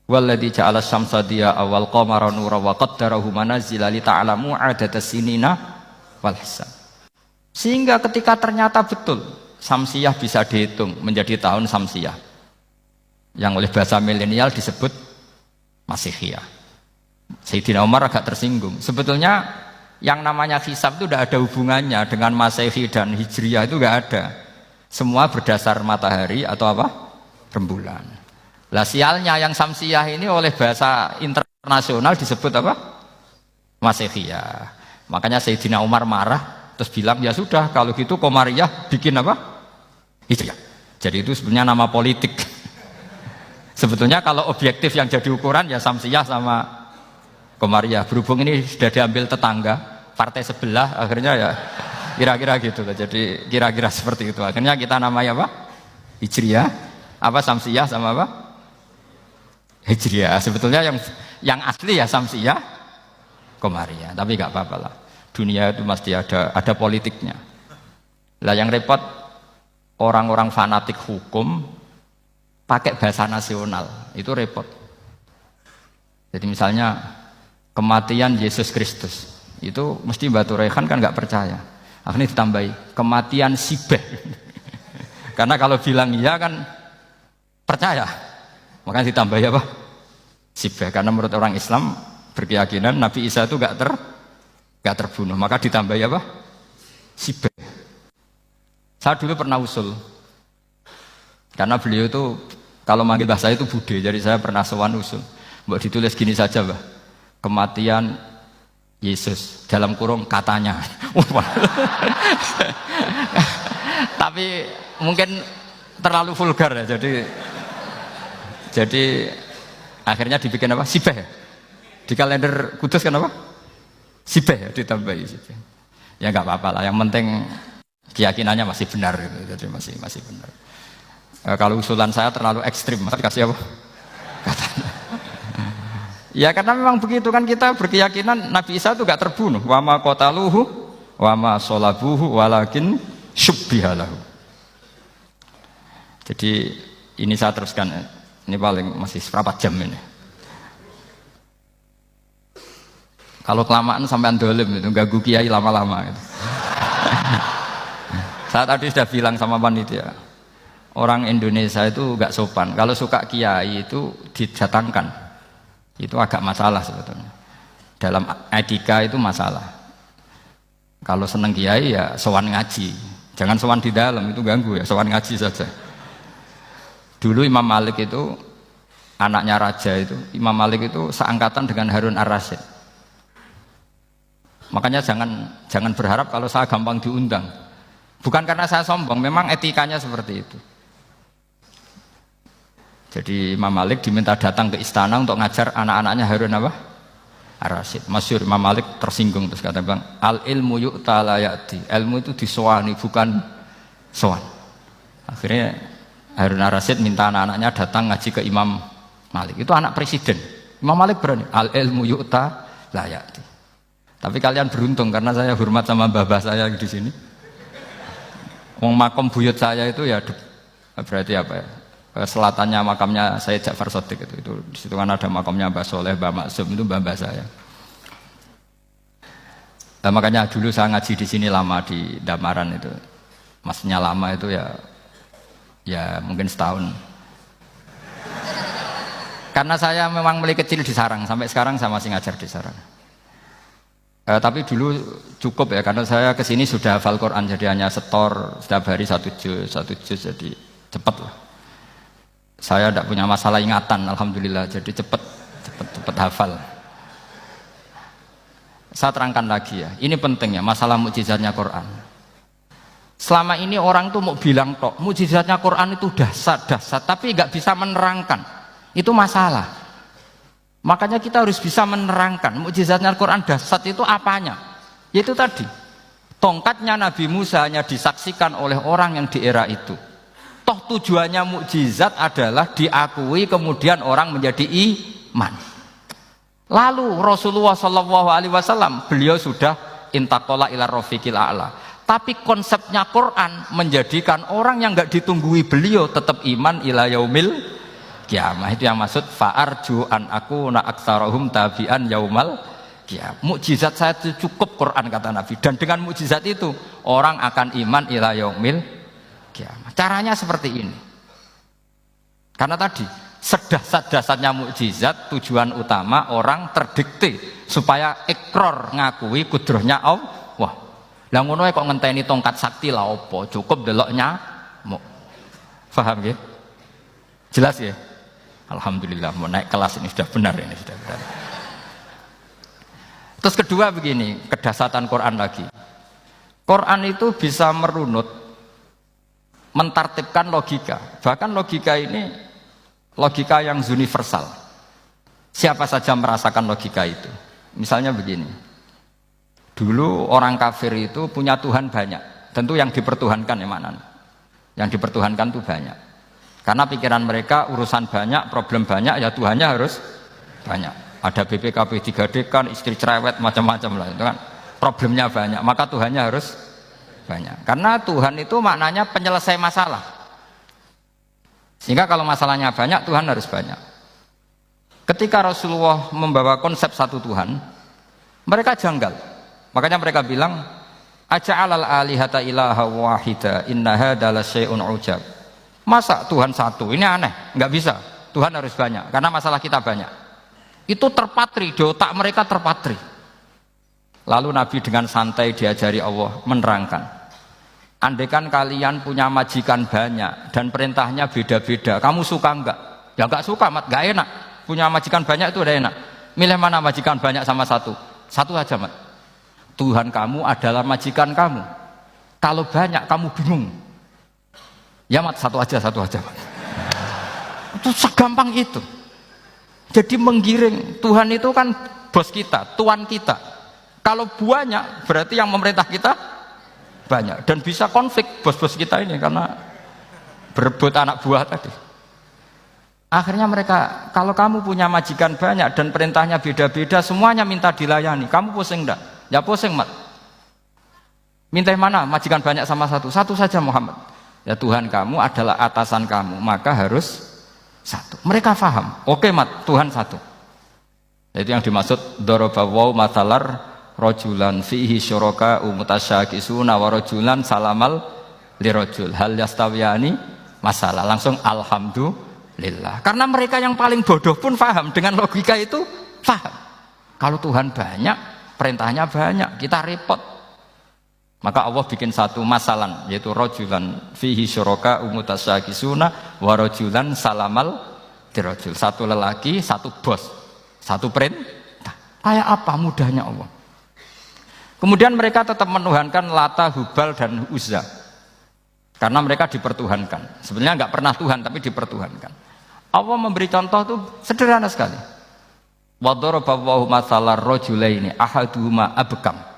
Walladzi ja'ala asy-syamsa diya'a wal qamara nuran wa qaddarahu manazila li ta'lamu 'adada sinina wal hisab. Sehingga ketika ternyata betul Samsiyah bisa dihitung menjadi tahun Samsiyah yang oleh bahasa milenial disebut Masihiyah. Sayyidina Umar agak tersinggung. Sebetulnya yang namanya hisab itu tidak ada hubungannya dengan Masehi dan Hijriyah, itu tidak ada. Semua berdasar matahari atau apa? Rembulan. Lah sialnya yang Samsiyah ini oleh bahasa internasional disebut apa? Masihiyah. Makanya Sayyidina Umar marah terus bilang ya sudah kalau gitu Qamariyah bikin apa? Hijriyah. Jadi itu sebenarnya nama politik. Sebetulnya kalau objektif yang jadi ukuran ya Samsiyah sama Qamariyah. Berhubung ini sudah diambil tetangga partai sebelah, akhirnya ya kira-kira gitu. Jadi kira-kira seperti itu. Akhirnya kita namanya apa? Hijriyah. Apa Samsiyah sama apa? Hijriyah. Sebetulnya yang asli ya Samsiyah, Qamariyah. Tapi nggak apa-apa lah. Dunia itu mesti ada politiknya. Lah yang repot orang-orang fanatik hukum pakai bahasa nasional, itu repot. Jadi misalnya kematian Yesus Kristus, itu mesti Batu Rehan kan nggak percaya. Akhirnya ditambahi kematian Sibeh. Karena kalau bilang iya kan percaya. Makanya ditambahi apa? Sibeh. Karena menurut orang Islam berkeyakinan Nabi Isa itu nggak terbunuh, maka ditambahi apa? Sibeh. Saya dulu pernah usul, karena beliau itu kalau manggil bahasa itu bude, jadi saya pernah sowan usul. Mbak ditulis gini saja, Mbak. Kematian Yesus dalam kurung katanya. Tapi mungkin terlalu vulgar ya, jadi akhirnya dibikin apa? Sibeh. Di kalender Kudus kan apa? Sibeh, ditambahi Sibeh. Ya nggak apa-apa lah, yang penting keyakinannya masih benar gitu. Jadi masih benar. Kalau usulan saya terlalu ekstrim, maka dikasih apa? Katanya. Ya karena memang begitu kan, kita berkeyakinan Nabi Isa itu nggak terbunuh. Wa ma qataluhu wa ma sholabuhu walakin syubbihalahu. Jadi ini saya teruskan. Ini paling masih seberapa jam ini. Kalau kelamaan sampai dolim itu ganggu kiai lama-lama gitu. Saya tadi sudah bilang sama panitia, orang Indonesia itu gak sopan. Kalau suka kiai itu didatangkan, itu agak masalah sebetulnya. Dalam etika itu masalah. Kalau seneng kiai ya sowan ngaji, jangan sowan di dalam, itu ganggu ya, sowan ngaji saja. Dulu Imam Malik itu anaknya raja itu, Imam Malik itu seangkatan dengan Harun Ar-Rasyid. Makanya jangan berharap kalau saya gampang diundang. Bukan karena saya sombong, memang etikanya seperti itu. Jadi Imam Malik diminta datang ke istana untuk ngajar anak-anaknya Harun apa? Ar-Rasyid. Masyhur Imam Malik tersinggung terus kata bang, al ilmu yu'ta la ya'ti. Ilmu itu disowani bukan sowan. Akhirnya Harun Ar-Rasyid minta anak-anaknya datang ngaji ke Imam Malik. Itu anak presiden. Imam Malik berani, al ilmu yu'ta la ya'ti. Tapi kalian beruntung karena saya hormat sama mbah-mbah saya di sini. Wong makom buyut saya itu ya berarti apa ya? Selatannya makamnya Sayyid Ja'far Shadiq itu di situ kan ada makamnya Mbah Soleh, Mbah Maksum, itu mbah-mbah saya. Nah, makanya dulu saya ngaji di sini lama di Damaran itu. Maksudnya lama itu ya mungkin setahun. Karena saya memang mulai kecil di Sarang, sampai sekarang saya masih ngajar di Sarang. Tapi dulu cukup ya, karena saya kesini sudah hafal Quran, jadi hanya setor setiap hari satu juz, jadi cepat lah. Saya tidak punya masalah ingatan, alhamdulillah, jadi cepat hafal. Saya terangkan lagi ya, ini penting ya, masalah mukjizatnya Quran. Selama ini orang tuh mau bilang tok, mukjizatnya Quran itu dahsyat, tapi nggak bisa menerangkan. Itu masalah. Makanya kita harus bisa menerangkan mukjizatnya Al-Quran dahsyat itu apanya. Yaitu tadi, tongkatnya Nabi Musa hanya disaksikan oleh orang yang di era itu. Toh tujuannya mukjizat adalah diakui kemudian orang menjadi iman. Lalu Rasulullah SAW beliau sudah intaqala ila rafiqil a'la. Tapi konsepnya Quran menjadikan orang yang nggak ditunggui beliau tetap iman ila yaumil kiamah. Itu yang maksud fa'arju an aku na aktsarahum tabi'an yaumal kiamah. Mukjizat saya itu cukup Quran kata Nabi, dan dengan mukjizat itu orang akan iman ila yaumil kiamah. Caranya seperti ini. Karena tadi sedahsyat-dahsyatnya mukjizat tujuan utama orang terdikte supaya ikrar ngakui kudrohnya Allah. Lah ngono kok ngenteni tongkat sakti lah opo? Cukup deloknya mau. Paham ya? Jelas ya? Alhamdulillah, mau naik kelas ini sudah benar ini sudah benar. Terus kedua begini, kedahsyatan Quran lagi. Quran itu bisa merunut, mentartibkan logika. Bahkan logika ini logika yang universal. Siapa saja merasakan logika itu. Misalnya begini. Dulu orang kafir itu punya Tuhan banyak. Tentu yang dipertuhankan ya mana? Yang dipertuhankan itu banyak. Karena pikiran mereka urusan banyak, problem banyak, ya Tuhannya harus banyak. Ada BPKB 3D kan, istri cerewet, macam-macam lah, itu kan. Problemnya banyak, maka Tuhannya harus banyak. Karena Tuhan itu maknanya penyelesai masalah. Sehingga kalau masalahnya banyak, Tuhan harus banyak. Ketika Rasulullah membawa konsep satu Tuhan, mereka janggal. Makanya mereka bilang, aja'alal alihata ilaha wahida inna hadza la syai'un ujab. Masa Tuhan satu? Ini aneh, nggak bisa. Tuhan harus banyak, karena masalah kita banyak. Itu terpatri, di otak mereka terpatri. Lalu Nabi dengan santai diajari Allah menerangkan. Andaikan kalian punya majikan banyak dan perintahnya beda-beda, kamu suka enggak? Ya enggak suka, mat, enggak enak. Punya majikan banyak itu udah enak. Milih mana majikan banyak sama satu? Satu aja, mat. Tuhan kamu adalah majikan kamu. Kalau banyak kamu bingung. Ya mat, satu aja mat. Itu segampang itu. Jadi menggiring, Tuhan itu kan bos kita, tuan kita. Kalau banyak berarti yang memerintah kita banyak, dan bisa konflik bos-bos kita ini karena berebut anak buah tadi. Akhirnya mereka, kalau kamu punya majikan banyak dan perintahnya beda-beda, semuanya minta dilayani, kamu pusing enggak? Ya pusing, mat. Minta mana? Majikan banyak sama satu? Satu saja Muhammad. Ya Tuhan kamu adalah atasan kamu, maka harus satu. Mereka faham. Oke mat, Tuhan satu. Itu yang dimaksud dorobawaw matalar rojulan fihi syuraka umutasyakisuna wa rojulan salamal lirojul hal yastawiyani masalah. Langsung alhamdulillah. Karena mereka yang paling bodoh pun faham. Dengan logika itu faham. Kalau Tuhan banyak, perintahnya banyak, kita repot. Maka Allah bikin satu masalan, yaitu rojulan fihi syuraka umutasyakisuna wa rojulan salamal dirojul. Satu lelaki, satu bos, satu perintah. Kayak apa mudahnya Allah. Kemudian mereka tetap menuhankan Lata, Hubal dan Uzza, karena mereka dipertuhankan. Sebenarnya nggak pernah Tuhan, tapi dipertuhankan. Allah memberi contoh itu sederhana sekali. Wa daraballahu mathalar rajulaini ahaduhuma abkam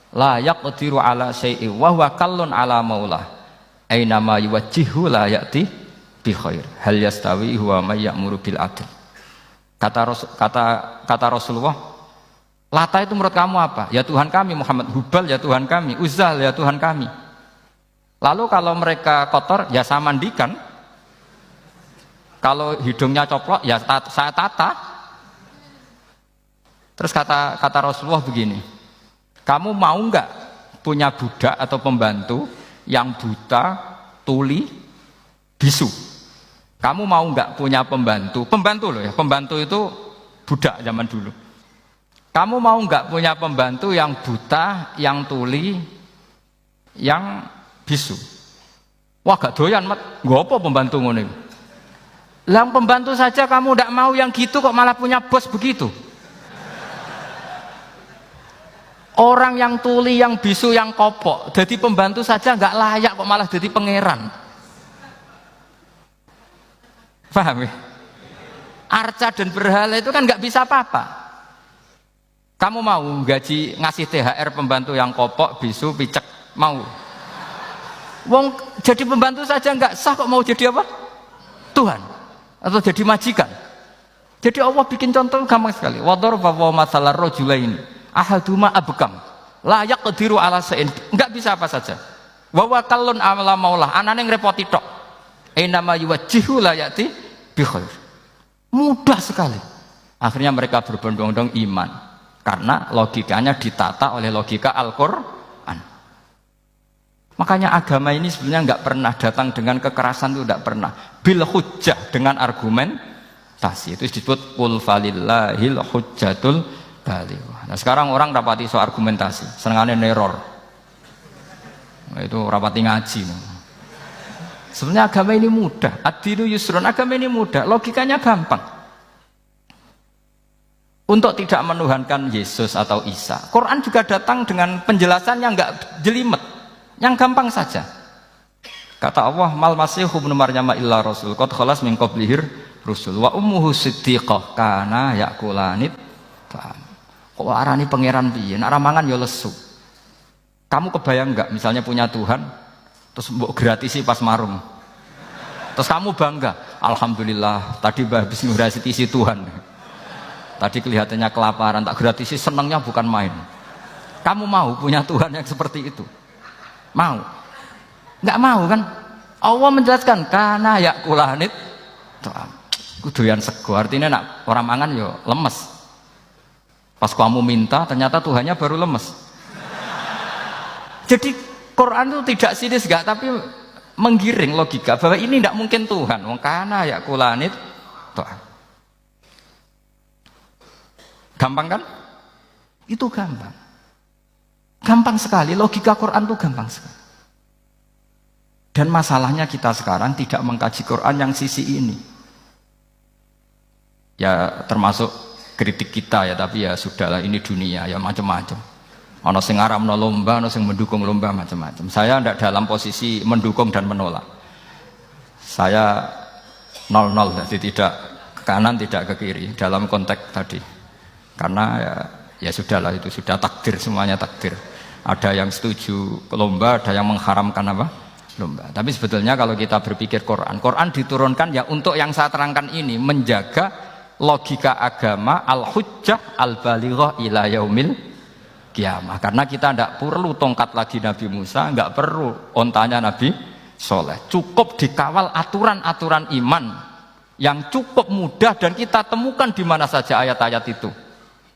la yaqdiru ala syai'in wa huwa kallun ala maulah aina ma yuwajjihu la ya'ti bi khair hal yastawi huwa may ya'muru bil adl. Kata Rasulullah, Lata itu menurut kamu apa? Ya Tuhan kami. Muhammad, Hubal ya Tuhan kami. Uzzah ya Tuhan kami. Lalu kalau mereka kotor ya saya mandikan, kalau hidungnya coplok ya saya tata. Terus kata Rasulullah begini, Kamu mau nggak punya budak atau pembantu yang buta, tuli, bisu? Kamu mau nggak punya pembantu? Pembantu loh ya, pembantu itu budak zaman dulu. Kamu mau nggak punya pembantu yang buta, yang tuli, yang bisu? Wah gak doyan mat, nggak apa pembantu ngono. Lah pembantu saja kamu nggak mau yang gitu kok malah punya bos begitu? Orang yang tuli, yang bisu, yang kopok, jadi pembantu saja nggak layak kok malah jadi pangeran. Paham ya? Arca dan berhala itu kan nggak bisa apa-apa. Kamu mau gaji ngasih THR pembantu yang kopok, bisu, picek, mau? Wong jadi pembantu saja nggak sah kok mau jadi apa? Tuhan atau jadi majikan. Jadi Allah bikin contoh gampang sekali. Wadharaba masalah rajulaini ahaduma abkam layak kediru ala sein, nggak bisa apa saja. Wa kallun amala maulah, anane ngrepoti tok. Nama yuwajjihu layati bi khair. Mudah sekali. Akhirnya mereka berbondong-bondong iman karena logikanya ditata oleh logika Al-Qur'an. Makanya agama ini sebenarnya nggak pernah datang dengan kekerasan, itu nggak pernah. Bil hujjah, dengan argumentasi. Itu disebut qul falillahil hujjatul baligh. Nah sekarang orang rapati soal argumentasi, senengannya neror. Nah, itu rapati ngaji. Sebenarnya agama ini mudah. Ad-dinu yusrun, agama ini mudah, logikanya gampang. Untuk tidak menuhankan Yesus atau Isa, Quran juga datang dengan penjelasan yang nggak jelimet, yang gampang saja. Kata Allah, mal masih ibnu Maryam illa rasul qad khalas min qablihir rusul wa ummuhu siddiqah kana yakulanit ta'am. Kok arani pangeran piye? Nek mangan ya lesu. Kamu kebayang nggak misalnya punya Tuhan terus mbok gratisi pas marung. Terus kamu bangga, alhamdulillah tadi habis ngratisi Tuhan. Tadi kelihatannya kelaparan, tak gratisi, senangnya bukan main. Kamu mau punya Tuhan yang seperti itu? Mau? Nggak mau kan? Allah menjelaskan karena yakulanit kuduyan sego, artinya nak orang mangan yo lemes. Pas kamu minta, ternyata Tuhannya baru lemes. Jadi Quran itu tidak sinis gak, tapi menggiring logika bahwa ini tidak mungkin Tuhan. Wong kana ya kulanit. Gampang kan? Itu gampang. Gampang sekali, logika Quran itu gampang sekali. Dan masalahnya kita sekarang tidak mengkaji Quran yang sisi ini. Ya termasuk kritik kita ya, tapi ya sudahlah, ini dunia ya macam-macam. Ono sing ngaramno lomba, ono sing mendukung lomba, macam-macam. Saya tidak dalam posisi mendukung dan menolak. Saya 0-0, jadi tidak ke kanan tidak ke kiri dalam konteks tadi. Karena ya sudahlah, itu sudah takdir, semuanya takdir. Ada yang setuju lomba, ada yang mengharamkan apa? Lomba. Tapi sebetulnya kalau kita berpikir Quran diturunkan ya untuk yang saya terangkan ini, menjaga logika agama al-hujjah al-balighah ila yaumil kiamah. Karena kita tidak perlu tongkat lagi Nabi Musa, nggak perlu ontanya Nabi Soleh. Cukup dikawal aturan-aturan iman yang cukup mudah dan kita temukan di mana saja ayat-ayat itu.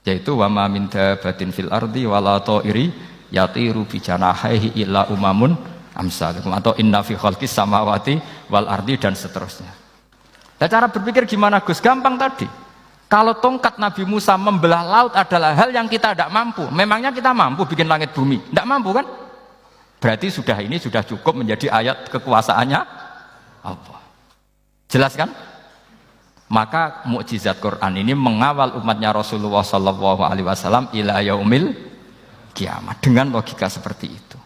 Yaitu wa ma min dabatin fil ardi wala ta'iri yatiru bi janahihi illa umamun amsalukum, atau inna fi khalqis samawati wal ardi, dan seterusnya. Nah, cara berpikir gimana Gus? Gampang tadi. Kalau tongkat Nabi Musa membelah laut adalah hal yang kita tidak mampu. Memangnya kita mampu bikin langit bumi? Tidak mampu kan? Berarti ini sudah cukup menjadi ayat kekuasaannya Allah. Jelas kan? Maka mukjizat Quran ini mengawal umatnya Rasulullah SAW ila yaumil kiamat dengan logika seperti itu.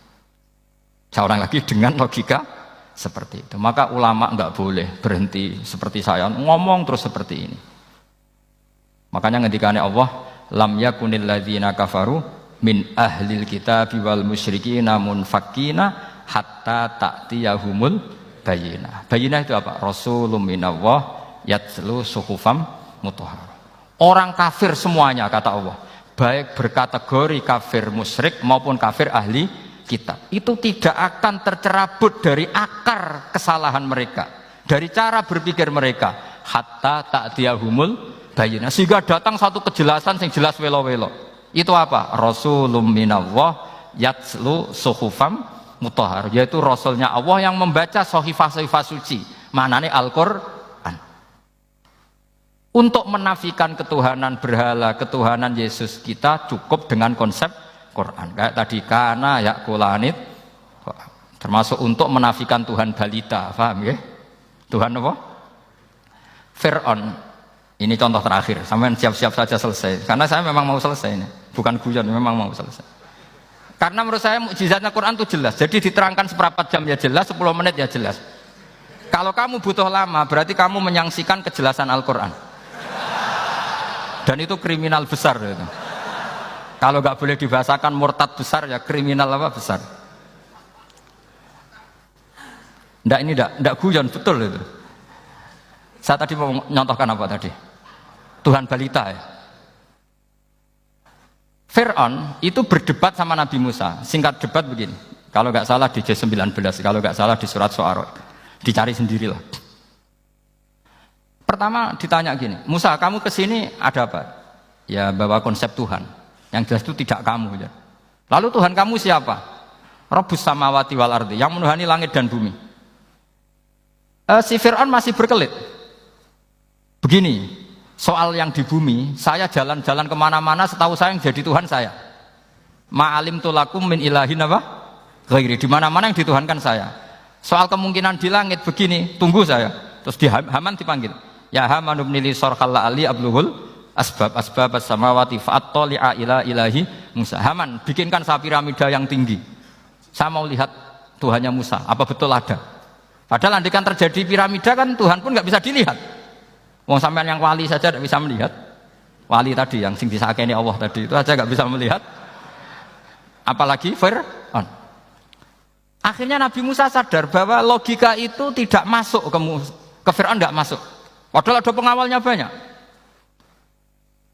Saya ulang lagi, dengan logika seperti itu. Maka ulama nggak boleh berhenti seperti saya ngomong terus seperti ini. Makanya ngendikane Allah, lam yakunil ladzina kafaru min ahlil kitabi wal musyrikina munfakina hatta ta'tiyahumul bayyinah. Bayyinah itu apa? Rasulun minallah yatslu suhufam mutahharah. Orang kafir semuanya, kata Allah, baik berkategori kafir musyrik maupun kafir ahli kitab, itu tidak akan tercerabut dari akar kesalahan mereka, dari cara berpikir mereka, hatta ta'tiyahumul bayyinah, sehingga datang satu kejelasan yang jelas welo-welo. Itu apa? Rasulun minallah yatslu suhufam mutahhar, yaitu rasulnya Allah yang membaca sahifah-sahifah suci, maknanya Al-Qur'an. Untuk menafikan ketuhanan berhala, ketuhanan Yesus, kita cukup dengan konsep Quran. Kayak tadi kana yakulanit, termasuk untuk menafikan Tuhan balita, paham ya? Tuhan apa? Fir'aun. Ini contoh terakhir, sampean siap-siap saja selesai. Karena saya memang mau selesai ini, bukan guyon, memang mau selesai. Karena menurut saya mukjizatnya Quran itu jelas. Jadi diterangkan seperempat jam ya jelas, 10 menit ya jelas. Kalau kamu butuh lama, berarti kamu menyaksikan kejelasan Al-Quran. Dan itu kriminal besar. Itu. Kalau nggak boleh dibahasakan murtad besar, ya kriminal apa besar. Nggak, ini nggak guyon, betul itu. Saya tadi mau nyontohkan apa tadi? Tuhan balita ya. Fir'aun itu berdebat sama Nabi Musa. Singkat debat begini. Kalau nggak salah di Juz 19, kalau nggak salah di surat Syu'ara. Dicari sendirilah. Pertama ditanya gini, Musa kamu kesini ada apa? Ya bawa konsep Tuhan. Yang jelas itu tidak kamu. Ya. Lalu Tuhan kamu siapa? Rabbus samawati wal ardi, yang menuhani langit dan bumi. Si Fir'aun masih berkelit. Begini, soal yang di bumi, saya jalan-jalan kemana-mana, setahu saya yang jadi Tuhan saya. Ma'alim tulakum min ilahin apa? Ghairi, di mana-mana yang dituhankan saya. Soal kemungkinan di langit begini, tunggu saya. Terus di Haman dipanggil. Ya Haman ibnili sorkhalla ali abluhul asbab as-samawati fa'attali'a ila ilahi Musa. Haman, bikinkan saya piramida yang tinggi. Saya mau lihat Tuhannya Musa, apa betul ada? Padahal andikan terjadi piramida kan Tuhan pun nggak bisa dilihat. Wong sampean yang wali saja tidak bisa melihat. Wali tadi yang sing disakeni Allah tadi itu aja nggak bisa melihat. Apalagi Fir'aun. Akhirnya Nabi Musa sadar bahwa logika itu tidak masuk ke Fir'aun, nggak masuk. Padahal ada pengawalnya banyak.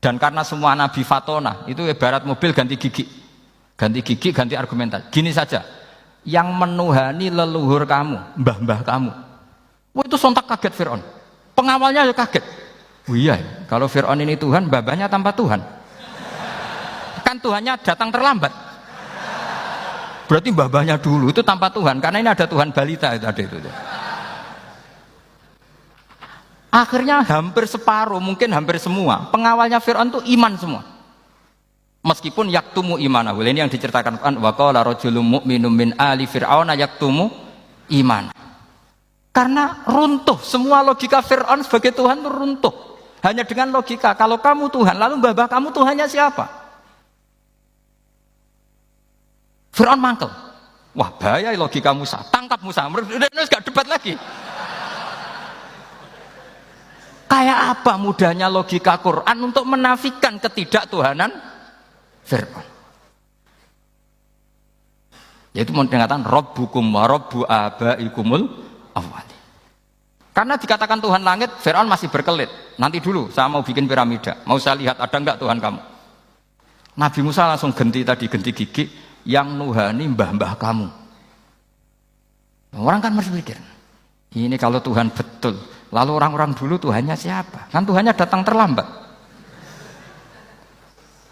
Dan karena semua Nabi fatona itu ibarat mobil ganti gigi, ganti argumentasi. Gini saja, yang menuhani leluhur kamu, mbah-mbah kamu, itu sontak kaget Fir'aun. Pengawalnya ya kaget. Oh iya, kalau Fir'aun ini Tuhan, babanya tanpa Tuhan. Kan Tuhannya datang terlambat. Berarti babanya dulu itu tanpa Tuhan, karena ini ada Tuhan balita itu ada itu. Akhirnya hampir separuh, mungkin hampir semua pengawalnya Fir'aun itu iman semua. Meskipun yaktumu imanahu. Ini yang diceritakan Quran, wa qala rajulun mu'minun min ali fir'auna yaktumu iman. Karena runtuh, semua logika Fir'aun sebagai Tuhan itu runtuh. Hanya dengan logika, kalau kamu Tuhan, lalu babah kamu Tuhannya siapa? Fir'aun mangkel. Wah bahaya logika Musa, tangkap Musa, udah gak debat lagi. Kayak apa mudahnya logika Quran untuk menafikan ketidaktuhanan Fir'aun. Yaitu mengatakan Rabbukum wa Rabbu abaikumul awwali. Karena dikatakan Tuhan langit, Fir'aun masih berkelit. Nanti dulu, saya mau bikin piramida. Mau saya lihat ada enggak Tuhan kamu. Nabi Musa langsung genti gigi yang nuhani mbah-mbah kamu. Orang kan masih pikir, ini kalau Tuhan betul, lalu orang-orang dulu Tuhannya siapa? Kan Tuhannya datang terlambat.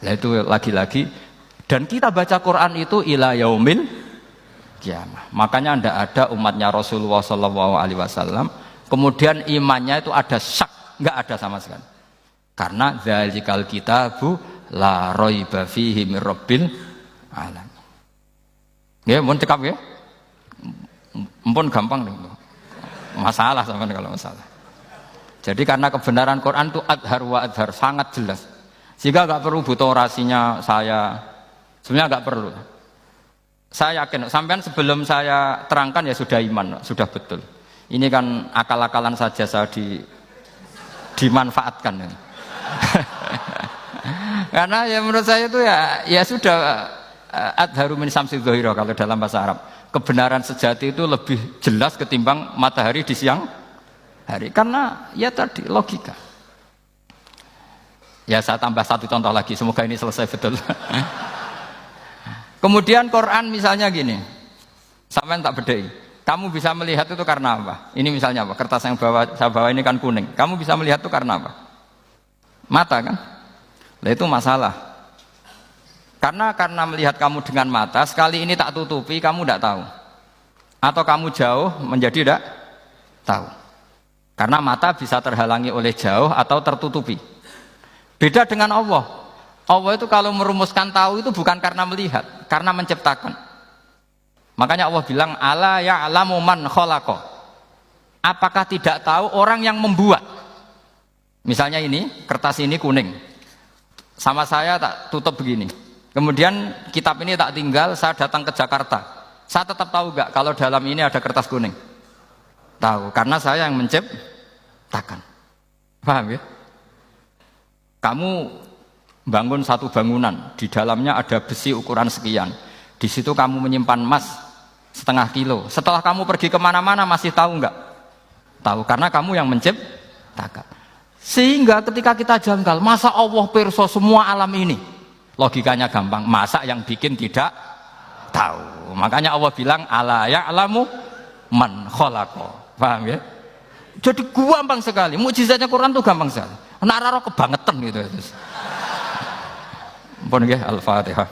Nah itu lagi-lagi, dan kita baca Quran itu ila yaumil kiamah. Makanya tidak ada umatnya Rasulullah SAW kemudian imannya itu ada syak, nggak ada sama sekali. Karena dzalikal kitabu la raiba fihi mir rabbil alamin. Ya, mohon cekap ya. Mumpun gampang nih. Masalah sama kalau masalah. Jadi karena kebenaran Quran itu adhar wa adhar, sangat jelas. Sehingga nggak perlu butuh orasinya saya. Sebenarnya nggak perlu. Saya yakin, sampean sebelum saya terangkan ya sudah iman, sudah betul. Ini kan akal-akalan saja saya dimanfaatkan. Karena ya menurut saya itu ya sudah adharu min samsi dhahira kalau dalam bahasa Arab. Kebenaran sejati itu lebih jelas ketimbang matahari di siang hari. Karena ya tadi logika. Ya saya tambah satu contoh lagi, semoga ini selesai betul. Kemudian Quran misalnya gini, sampean tak bedai. Kamu bisa melihat itu karena apa? Ini misalnya apa? Kertas yang saya bawa ini kan kuning. Kamu bisa melihat itu karena apa? Mata kan? Nah itu masalah. Karena melihat kamu dengan mata, sekali ini tak tutupi, kamu tidak tahu. Atau kamu jauh menjadi tidak tahu. Karena mata bisa terhalangi oleh jauh atau tertutupi. Beda dengan Allah. Allah itu kalau merumuskan tahu itu bukan karena melihat, karena menciptakan. Makanya Allah bilang, ala ya'lamu man khalaqa. Apakah tidak tahu orang yang membuat? Misalnya ini, kertas ini kuning. Sama saya tak tutup begini. Kemudian kitab ini tak tinggal, saya datang ke Jakarta. Saya tetap tahu enggak kalau dalam ini ada kertas kuning? Tahu, karena saya yang menciptakan. Paham ya? Kamu bangun satu bangunan, di dalamnya ada besi ukuran sekian. Di situ kamu menyimpan emas setengah kilo. Setelah kamu pergi kemana-mana masih tahu enggak? Tahu, karena kamu yang menciptakan. Sehingga ketika kita janggal, masa Allah pirsa semua alam ini? Logikanya gampang, masa yang bikin tidak tahu. Makanya Allah bilang, ala ya'lamu man khalaqa. Paham ya? Jadi gampang sekali, mukjizatnya Quran itu gampang sekali. Nararo kebangetan gitu. Pun nggih, Al-Fatihah.